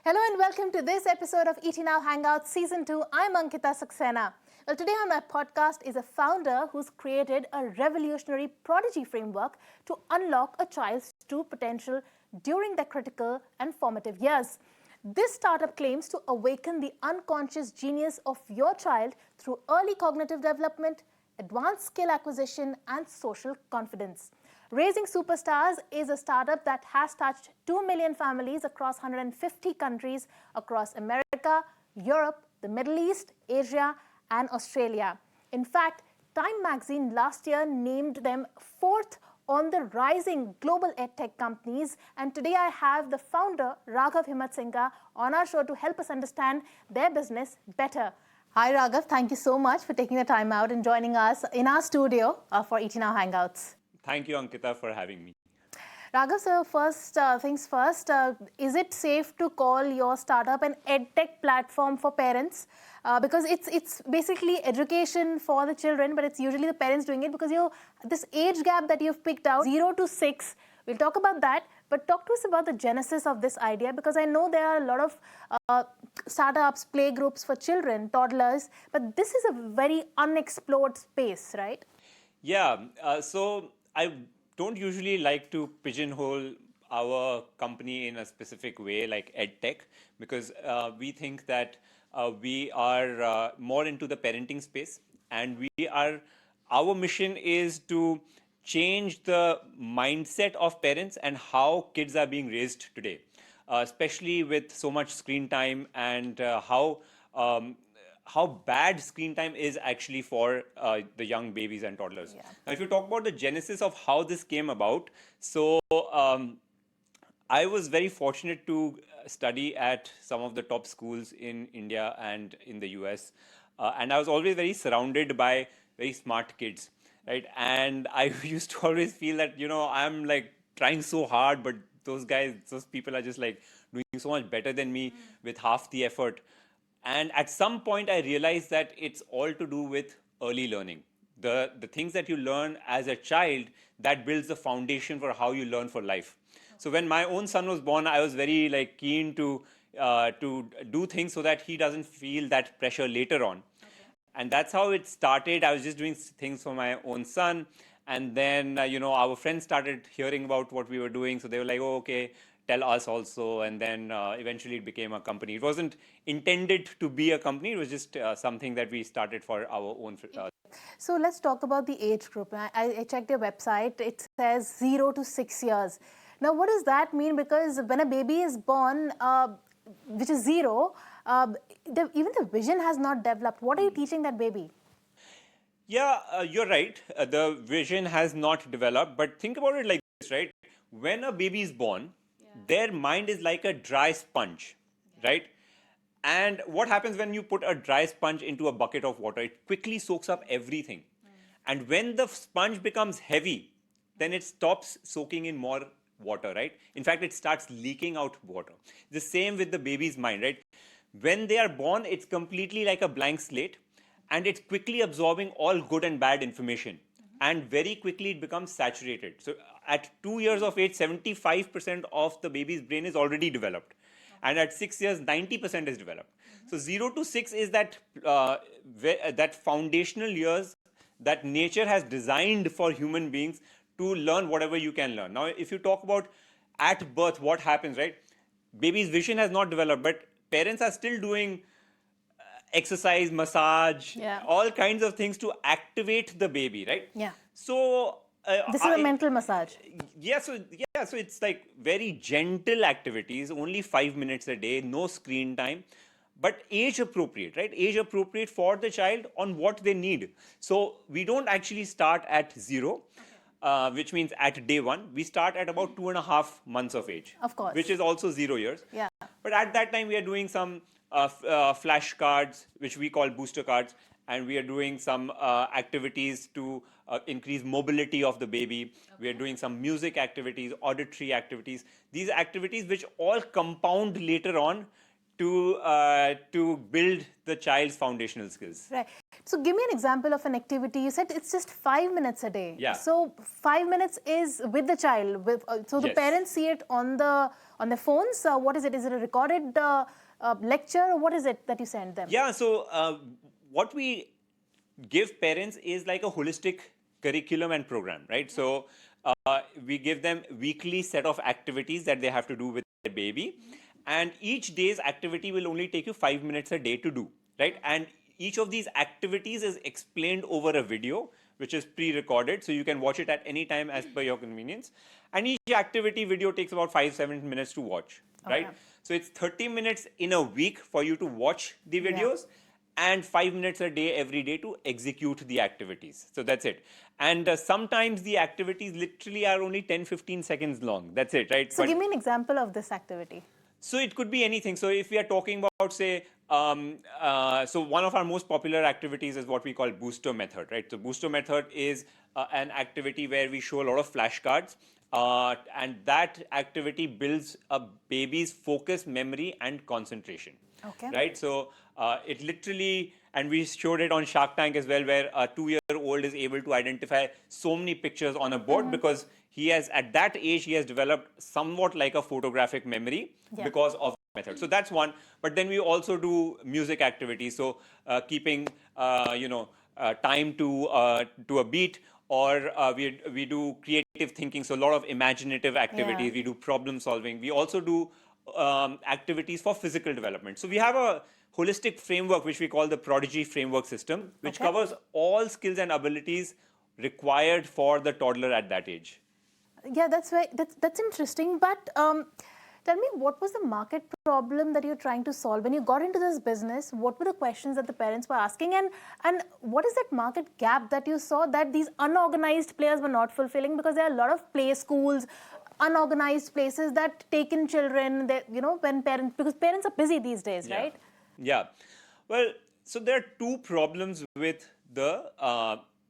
Hello and welcome to this episode of ET Now Hangouts Season 2. I'm Ankita Saxena. Well, today on my podcast is a founder who's created a revolutionary Prodigy framework to unlock a child's true potential during their critical and formative years. This startup claims to awaken the unconscious genius of your child through early cognitive development, advanced skill acquisition, and social confidence. Raising Superstars is a startup that has touched 2 million families across 150 countries across America, Europe, the Middle East, Asia, and Australia. In fact, Time magazine last year named them fourth on the rising global edtech companies. And today I have the founder, Raghav Himatsighka, on our show to help us understand their business better. Hi, Raghav. Thank you so much for taking the time out and joining us in our studio for ET Now Hangouts. Thank you, Ankita, for having me. Raghav, so first things first, is it safe to call your startup an edtech platform for parents? Because it's basically education for the children, but it's usually the parents doing it because this age gap that you've picked out, 0 to 6, we'll talk about that. But talk to us about the genesis of this idea, because I know there are a lot of startups, play groups for children, toddlers, but this is a very unexplored space, right? Yeah, so I don't usually like to pigeonhole our company in a specific way like EdTech, because we think that we are more into the parenting space, and our mission is to change the mindset of parents and how kids are being raised today, especially with so much screen time and how bad screen time is actually for the young babies and toddlers. Yeah. Now, if you talk about the genesis of how this came about, so I was very fortunate to study at some of the top schools in India and in the US. And I was always very surrounded by very smart kids, right? And I used to always feel that, I'm like trying so hard, but those people are just like doing so much better than me with half the effort. And at some point, I realized that it's all to do with early learning. The things that you learn as a child, that builds the foundation for how you learn for life. So when my own son was born, I was very keen to do things so that he doesn't feel that pressure later on. Okay. And that's how it started. I was just doing things for my own son. And then, our friends started hearing about what we were doing. So they were like, oh, okay, tell us also. And then eventually it became a company. It wasn't intended to be a company. It was just something that we started for our own. So let's talk about the age group. I checked your website. It says 0 to 6 years. Now, what does that mean? Because when a baby is born, which is 0, even the vision has not developed. What are you teaching that baby? Yeah, you're right. The vision has not developed. But think about it like this, right? When a baby is born, their mind is like a dry sponge, right? And what happens when you put a dry sponge into a bucket of water? It quickly soaks up everything. And when the sponge becomes heavy, then it stops soaking in more water, right? In fact, it starts leaking out water. The same with the baby's mind, right? When they are born, it's completely like a blank slate, and it's quickly absorbing all good and bad information. And very quickly it becomes saturated. So at 2 years of age, 75% of the baby's brain is already developed. And at 6 years, 90% is developed. So 0 to 6 is that foundational years that nature has designed for human beings to learn whatever you can learn. Now, if you talk about at birth, what happens, right? Baby's vision has not developed, but parents are still doing exercise, massage, all kinds of things to activate the baby, right? Yeah. So this is a mental massage. Yeah, so it's like very gentle activities, only 5 minutes a day, no screen time, but age appropriate, right? Age appropriate for the child on what they need. So we don't actually start at 0. Which means at day 1, we start at about 2.5 months of age. Of course. Which is also 0 years. Yeah. But at that time, we are doing some flash cards, which we call booster cards, and we are doing some activities to increase mobility of the baby. Okay. We are doing some music activities, auditory activities. These activities which all compound later on to build the child's foundational skills. Right. So give me an example of an activity. You said it's just 5 minutes a day. Yeah. So 5 minutes is with the child. So the Yes. parents see it on the phones. What is it? Is it a recorded lecture, or what is it that you send them? Yeah, so what we give parents is like a holistic curriculum and program, right? So we give them weekly set of activities that they have to do with their baby, and each day's activity will only take you 5 minutes a day to do, right? And each of these activities is explained over a video which is pre-recorded, so you can watch it at any time as per your convenience. And each activity video takes about 5-7 minutes to watch, right? Okay. So it's 30 minutes in a week for you to watch the videos, and 5 minutes a day every day to execute the activities. So that's it. And sometimes the activities literally are only 10-15 seconds long. That's it, right? So give me an example of this activity. So it could be anything. So if we are talking about, say, so one of our most popular activities is what we call booster method, right? So booster method is an activity where we show a lot of flashcards, and that activity builds a baby's focus, memory, and concentration. Okay. Right? So it literally, and we showed it on Shark Tank as well, where a 2-year-old is able to identify so many pictures on a board because he has, at that age, he has developed somewhat like a photographic memory because of the method. So that's one. But then we also do music activities. So keeping, time to a beat, or we do creative thinking. So a lot of imaginative activities. We do problem solving. We also do activities for physical development. So we have a holistic framework which we call the Prodigy framework system, which covers all skills and abilities required for the toddler at that age. Yeah, that's interesting. But tell me, what was the market problem that you're trying to solve when you got into this business? What were the questions that the parents were asking, and what is that market gap that you saw that these unorganized players were not fulfilling? Because there are a lot of play schools, unorganized places that take in children. When because parents are busy these days, right? Yeah. Well, so there are two problems with the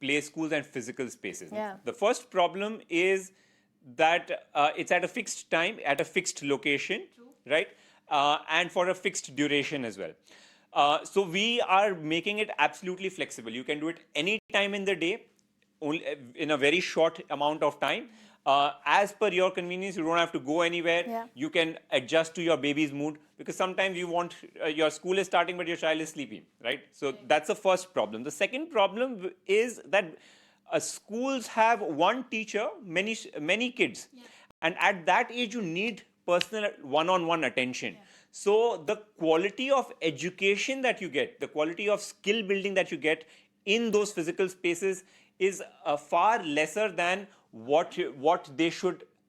play schools and physical spaces. Yeah. The first problem is that it's at a fixed time, at a fixed location, right? And for a fixed duration as well. So we are making it absolutely flexible. You can do it any time in the day, only in a very short amount of time. As per your convenience, you don't have to go anywhere. Yeah. You can adjust to your baby's mood, because sometimes you want, your school is starting but your child is sleeping, right? So that's the first problem. The second problem is that schools have one teacher, many kids, and at that age you need personal one-on-one attention. So the quality of education that you get, the quality of skill building that you get in those physical spaces is far lesser than what they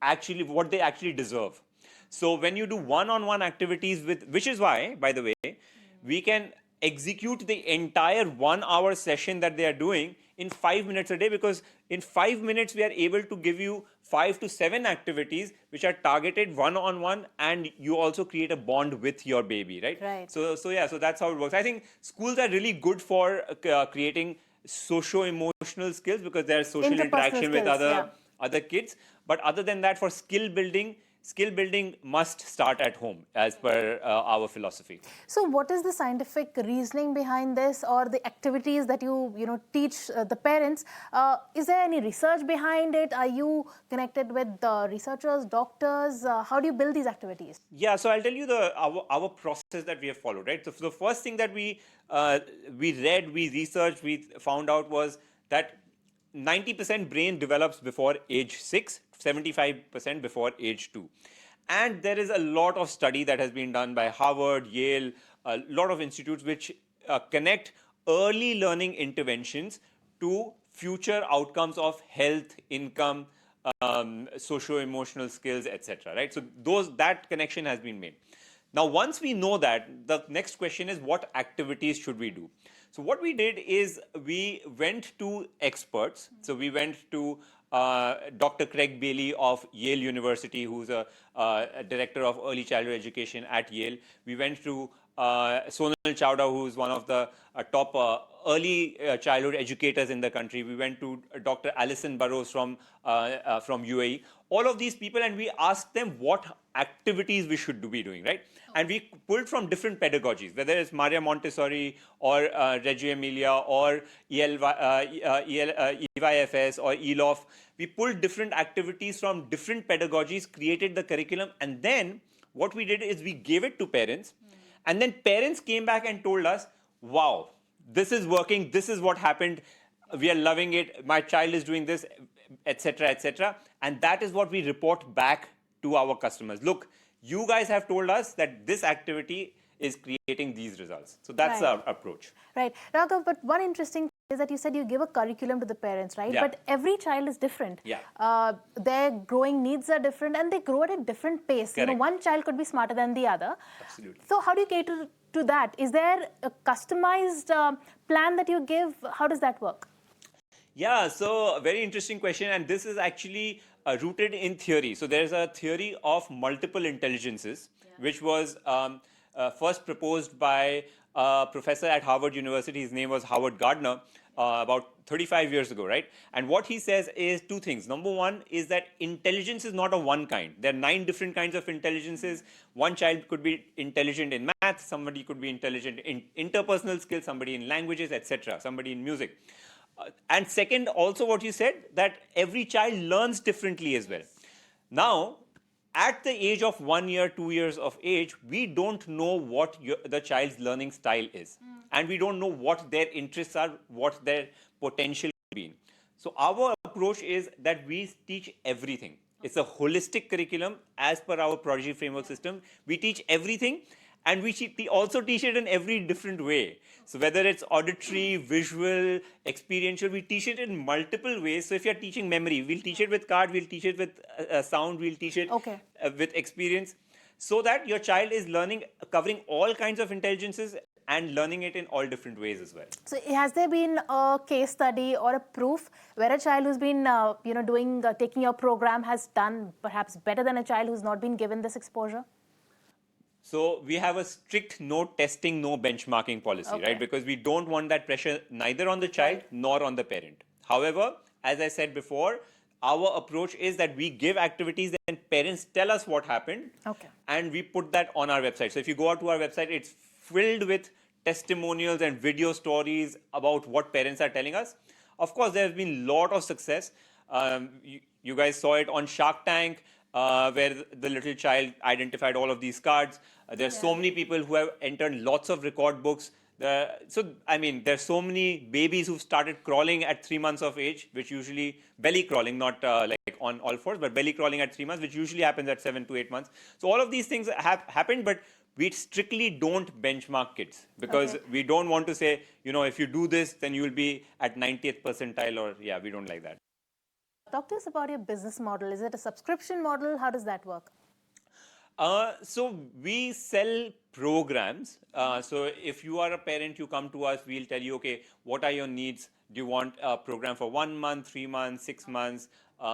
actually deserve. So when you do one-on-one activities which is why, by the way, we can execute the entire 1 hour session that they are doing in 5 minutes a day, because in 5 minutes we are able to give you 5 to 7 activities which are targeted one-on-one, and you also create a bond with your baby, right? Right. So that's how it works. I think schools are really good for creating socio-emotional skills, because there's social Interpersonal interaction with skills, other kids. But other than that, for skill building must start at home, as per our philosophy. So what is the scientific reasoning behind this, or the activities that you teach the parents? Is there any research behind it? Are you connected with researchers, doctors? How do you build these activities? Yeah, so I'll tell you our process that we have followed, right? So the first thing that we read, we researched, we found out was that 90% brain develops before age 6, 75% before age 2. And there is a lot of study that has been done by Harvard, Yale, a lot of institutes which connect early learning interventions to future outcomes of health, income, socio-emotional skills, etc. Right? So that connection has been made. Now, once we know that, the next question is, what activities should we do? So what we did is we went to experts. So we went to Dr. Craig Bailey of Yale University, who's a director of early childhood education at Yale. We went to Sonal Chawda, who is one of the top early childhood educators in the country. We went to Dr. Alison Burrows from UAE. All of these people, and we asked them what activities we should be doing, right? And we pulled from different pedagogies, whether it's Maria Montessori or Reggio Emilia or EYFS or ELOF. We pulled different activities from different pedagogies, created the curriculum, and then what we did is we gave it to parents. And then parents came back and told us, wow, this is working. This is what happened. We are loving it. My child is doing this, etc., etc. And that is what we report back to our customers. Look, you guys have told us that this activity is creating these results. So that's our approach. Right. Raghav, but one interesting thing is that you said you give a curriculum to the parents, right? Yeah. But every child is different. Yeah. Their growing needs are different and they grow at a different pace. Correct. One child could be smarter than the other. Absolutely. So how do you cater to that? Is there a customized plan that you give? How does that work? Yeah, so a very interesting question, and this is actually rooted in theory. So there's a theory of multiple intelligences, which was first proposed by a professor at Harvard University. His name was Howard Gardner, about 35 years ago, right? And what he says is two things. Number one is that intelligence is not of one kind. There are 9 different kinds of intelligences. One child could be intelligent in math, somebody could be intelligent in interpersonal skills, somebody in languages, etc., somebody in music. And second, also what you said, that every child learns differently as well. Now, at the age of 1 year, 2 years of age, we don't know what the child's learning style is. And we don't know what their interests are, what their potential could be. So our approach is that we teach everything. It's a holistic curriculum as per our Prodigy framework system. We teach everything. And we also teach it in every different way. So whether it's auditory, visual, experiential, we teach it in multiple ways. So if you're teaching memory, we'll teach it with card, we'll teach it with sound, we'll teach it with experience. So that your child is learning, covering all kinds of intelligences and learning it in all different ways as well. So has there been a case study or a proof where a child who's been taking your program has done perhaps better than a child who's not been given this exposure? So we have a strict no testing, no benchmarking policy, right? Because we don't want that pressure neither on the child nor on the parent. However, as I said before, our approach is that we give activities and parents tell us what happened. And we put that on our website. So if you go out to our website, it's filled with testimonials and video stories about what parents are telling us. Of course, there has been a lot of success. You guys saw it on Shark Tank. Where the little child identified all of these cards. There's so many people who have entered lots of record books. There's so many babies who've started crawling at 3 months of age, which usually belly crawling, not like on all fours, but belly crawling at 3 months, which usually happens at 7 to 8 months. So all of these things have happened, but we strictly don't benchmark kids because we don't want to say, if you do this, then you will be at 90th percentile or we don't like that. Talk to us about your business model. Is it a subscription model? How does that work? So we sell programs. So if you are a parent, you come to us, we'll tell you, okay, what are your needs? Do you want a program for 1 month, 3 months, 6 months?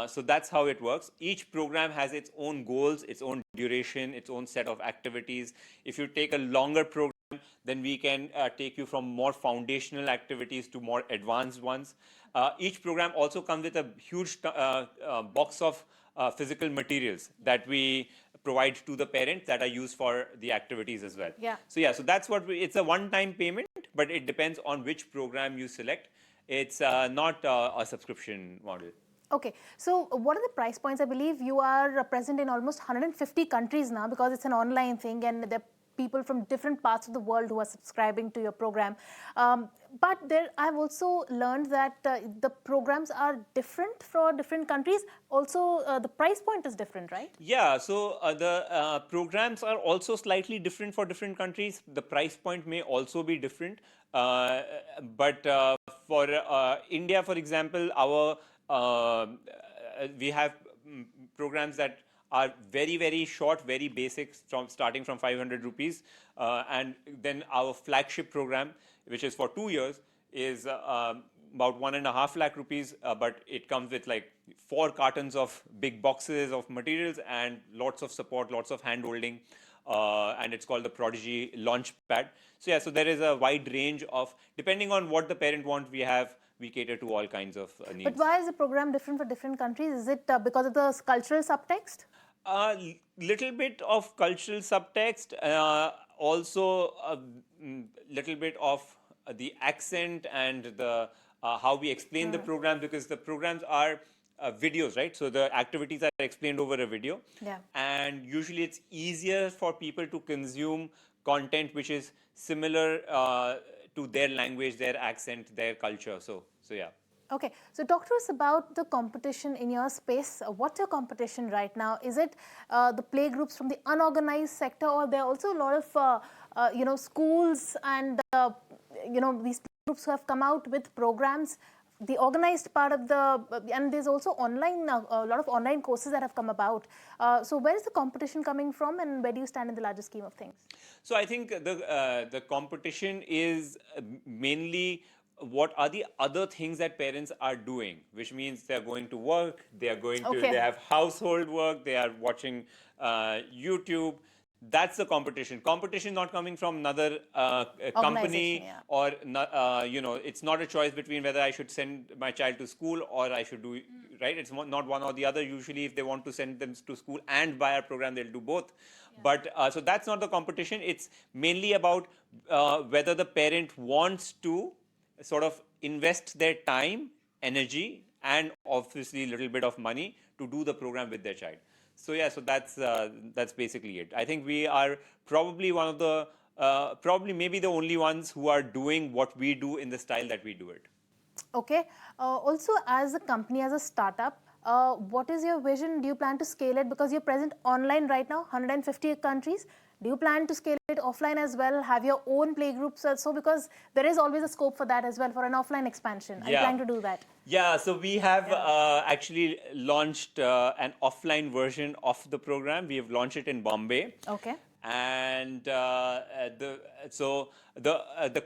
So that's how it works. Each program has its own goals, its own duration, its own set of activities. If you take a longer program, then we can take you from more foundational activities to more advanced ones. Each program also comes with a huge box of physical materials that we provide to the parents that are used for the activities as well. So that's what it's a one-time payment, but it depends on which program you select. It's not a subscription model. Okay, so what are the price points? I believe you are present in almost 150 countries now because it's an online thing and there are people from different parts of the world who are subscribing to your program. But I've also learned that the programs are different for different countries. Also, the price point is different, right? Yeah, so the programs are also slightly different for different countries. The price point may also be different. But for India, for example, we have programs that are very, very short, very basic, starting from 500 rupees. And then our flagship program, which is for 2 years, is about 1.5 lakh rupees. But it comes with like 4 cartons of big boxes of materials and lots of support, lots of hand holding. and it's called the Prodigy Launchpad. So yeah, so there is a wide range of, depending on what the parent wants, we cater to all kinds of needs. But why is the program different for different countries? Is it because of the cultural subtext? Little bit of cultural subtext, also a little bit of the accent and the how we explain the program, because the programs are videos, right? So the activities are explained over a video, Yeah. and usually it's easier for people to consume content which is similar to their language, their accent, their culture. So yeah. Okay, so talk to us about the competition in your space. What's your competition right now? Is it the play groups from the unorganized sector, or there are also a lot of schools and these play groups who have come out with programs? The organized part of and there's also online, a lot of online courses that have come about. So where is the competition coming from, and where do you stand in the larger scheme of things? So I think the competition is mainly what are the other things that parents are doing, which means they're going to work, they are going to, they have household work, they are watching YouTube. That's the competition. Competition not coming from another company, or it's not a choice between whether I should send my child to school or I should do right. It's not one or the other. Usually, if they want to send them to school and buy our program, they'll do both. But so that's not the competition. It's mainly about whether the parent wants to sort of invest their time, energy, and obviously a little bit of money to do the program with their child. So yeah, so that's basically it. I think we are probably one of the probably maybe the only ones who are doing what we do in the style that we do it. Okay. Also, as a company, as a startup, what is your vision? Do you plan to scale it? Because you're present online right now, 150 countries. Do you plan to scale it offline as well? Have your own playgroups also? Because there is always a scope for that as well, for an offline expansion. Are you planning to do that? Yeah, so we have actually launched an offline version of the program. We have launched it in Bombay. Okay. And the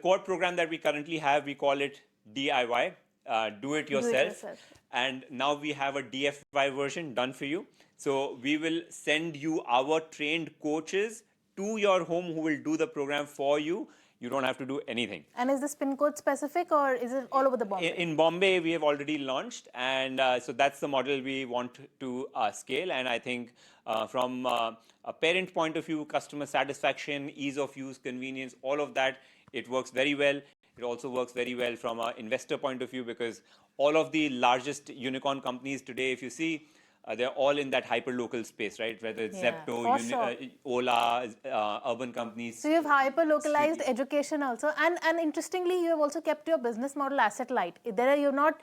core program that we currently have, we call it DIY, do it yourself. And now we have a DFY version done for you. So we will send you our trained coaches to your home who will do the program for you. You don't have to do anything. And is this pin code specific, or is it all over the Bombay? In Bombay, we have already launched, and so that's the model we want to scale. And I think from a parent point of view, customer satisfaction, ease of use, convenience, all of that, it works very well. It also works very well from an investor point of view, because all of the largest unicorn companies today, if you see, they're all in that hyper-local space, right? Whether it's Zepto, Ola, urban companies. So you have hyper-localized education also, and interestingly, you have also kept your business model asset light. You're not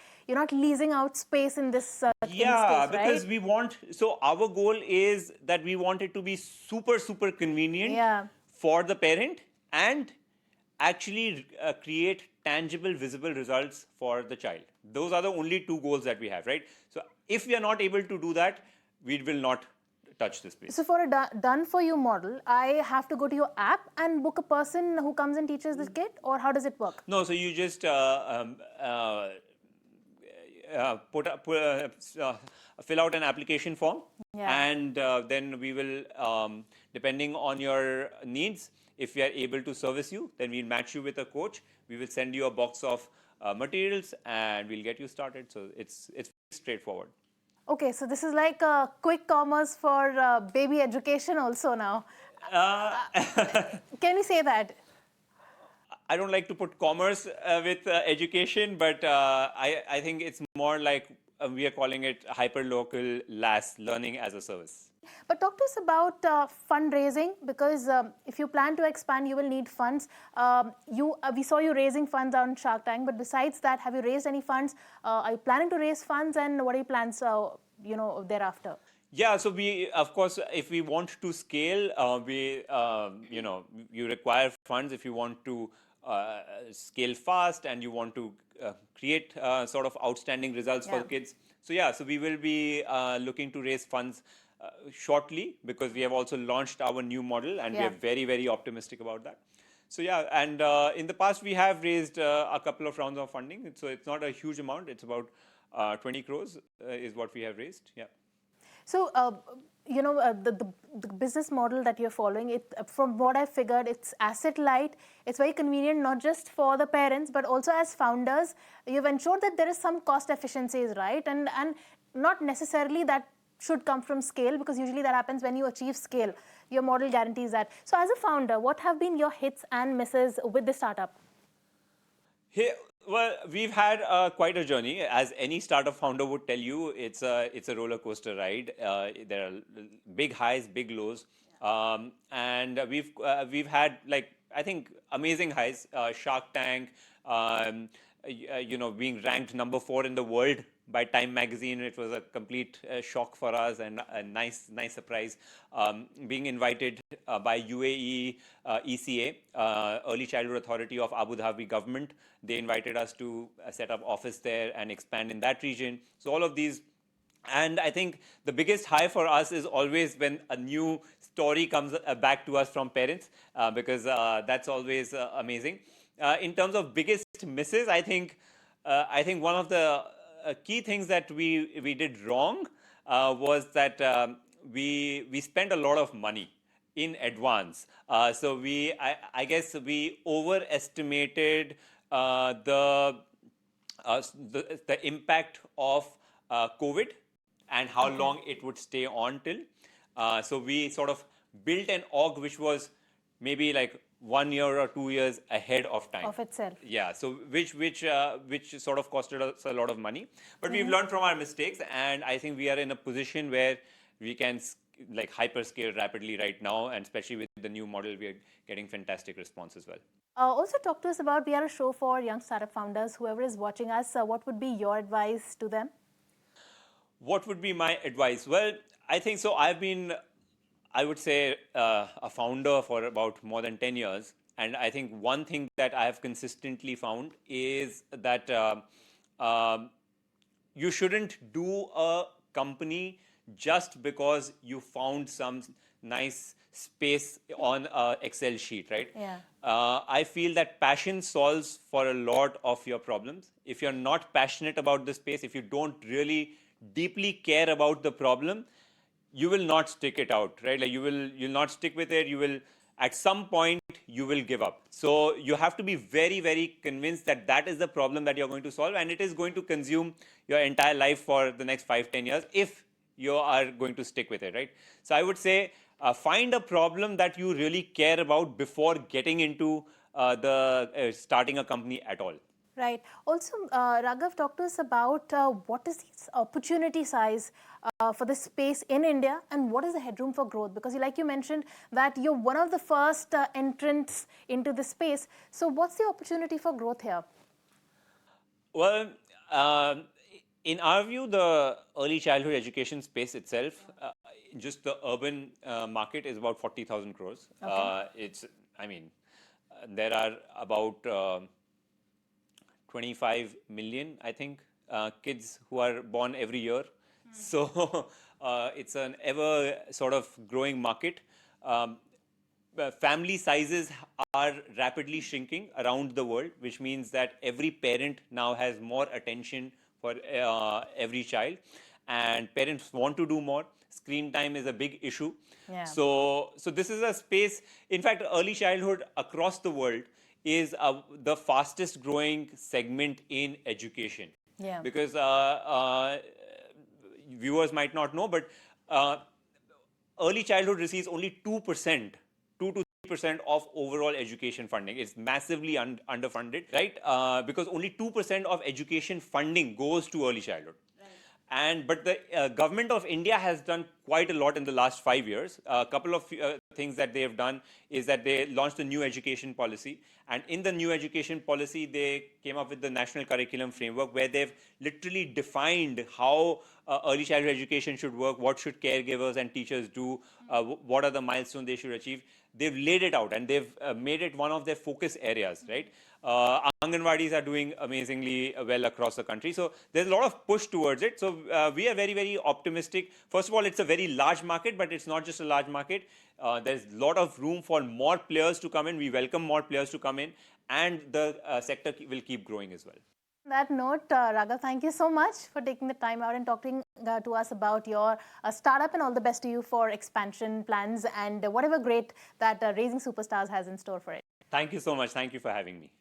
leasing out space in this case, because right? we want. So our goal is that we want it to be super convenient for the parent, and actually create tangible, visible results for the child. Those are the only two goals that we have, right? So if we are not able to do that, we will not touch this space. So for a done-for-you model, I have to go to your app and book a person who comes and teaches this kid, or how does it work? No, so you just fill out an application form, and then we will, depending on your needs, if we are able to service you, then we'll match you with a coach. We will send you a box of materials, and we'll get you started. So it's straightforward. Okay, so this is like a quick commerce for baby education also now. Can we say that? I don't like to put commerce with education, but I think it's more like we are calling it hyper-local LAS, learning as a service. But talk to us about fundraising, because if you plan to expand, you will need funds. We saw you raising funds on Shark Tank, but besides that, have you raised any funds? Are you planning to raise funds, and what are your plans, thereafter? Yeah, so we, of course, if we want to scale, you require funds if you want to scale fast and you want to create sort of outstanding results for the kids. So yeah, so we will be looking to raise funds shortly, because we have also launched our new model, and we are very optimistic about that. So yeah, and in the past we have raised a couple of rounds of funding. So it's not a huge amount. It's about 20 crores is what we have raised. Yeah. So, the business model that you're following, from what I figured, it's asset light. It's very convenient, not just for the parents, but also as founders. You've ensured that there is some cost efficiencies, right? And not necessarily that should come from scale, because usually that happens when you achieve scale. Your model guarantees that. So, as a founder, what have been your hits and misses with the startup? Here, well, we've had quite a journey. As any startup founder would tell you, it's a roller coaster ride. There are big highs, big lows, and we've had, like, I think, amazing highs. Shark Tank, being ranked number 4 in the world by Time Magazine. It was a complete shock for us and a nice surprise. Being invited by UAE ECA, Early Childhood Authority of Abu Dhabi government. They invited us to set up office there and expand in that region. So all of these. And I think the biggest high for us is always when a new story comes back to us from parents, because that's always amazing. In terms of biggest misses, I think one of the key things that we did wrong was that we spent a lot of money in advance. So I guess we overestimated the impact of COVID and how long it would stay on till. So we sort of built an org which was maybe like 1 year or 2 years ahead of time. Of itself. Yeah, so which sort of costed us a lot of money. But we've learned from our mistakes, and I think we are in a position where we can like hyperscale rapidly right now, and especially with the new model, we are getting fantastic response as well. Also, talk to us about, we are a show for young startup founders. Whoever is watching us, what would be your advice to them? What would be my advice? Well, I think so. I've been, I would say, a founder for about more than 10 years. And I think one thing that I have consistently found is that you shouldn't do a company just because you found some nice space on an Excel sheet, right? Yeah. I feel that passion solves for a lot of your problems. If you're not passionate about the space, if you don't really deeply care about the problem, you will not stick it out, right? Like you'll not stick with it. You will, at some point, you will give up. So you have to be very, very convinced that that is the problem that you're going to solve, and it is going to consume your entire life for the next 5-10 years if you are going to stick with it, right? So I would say find a problem that you really care about before getting into starting a company at all. Right. Also, Raghav, talk to us about what is the opportunity size for the space in India, and what is the headroom for growth? Because like you mentioned that you're one of the first entrants into the space. So what's the opportunity for growth here? Well, in our view, the early childhood education space itself, just the urban market is about 40,000 crores. Okay. There are about 25 million, I think, kids who are born every year. So it's an ever sort of growing market. Family sizes are rapidly shrinking around the world, which means that every parent now has more attention for every child, and parents want to do more. Screen time is a big issue. Yeah. So this is a space. In fact, early childhood across the world is the fastest growing segment in education. Yeah. Because viewers might not know, but early childhood receives only 2%, 2 to 3% of overall education funding. It's massively underfunded, right? Because only 2% of education funding goes to early childhood. But the government of India has done quite a lot in the last 5 years. A couple of things that they have done is that they launched a new education policy. And in the new education policy, they came up with the national curriculum framework, where they've literally defined how early childhood education should work, what should caregivers and teachers do, what are the milestones they should achieve. They've laid it out, and they've made it one of their focus areas, right? Anganwadis are doing amazingly well across the country. So there's a lot of push towards it. So we are very, very optimistic. First of all, it's a very large market, but it's not just a large market. There's a lot of room for more players to come in. We welcome more players to come in, and the sector will keep growing as well. On that note, Raghav, thank you so much for taking the time out and talking to us about your startup, and all the best to you for expansion plans and whatever great that Raising Superstars has in store for it. Thank you so much. Thank you for having me.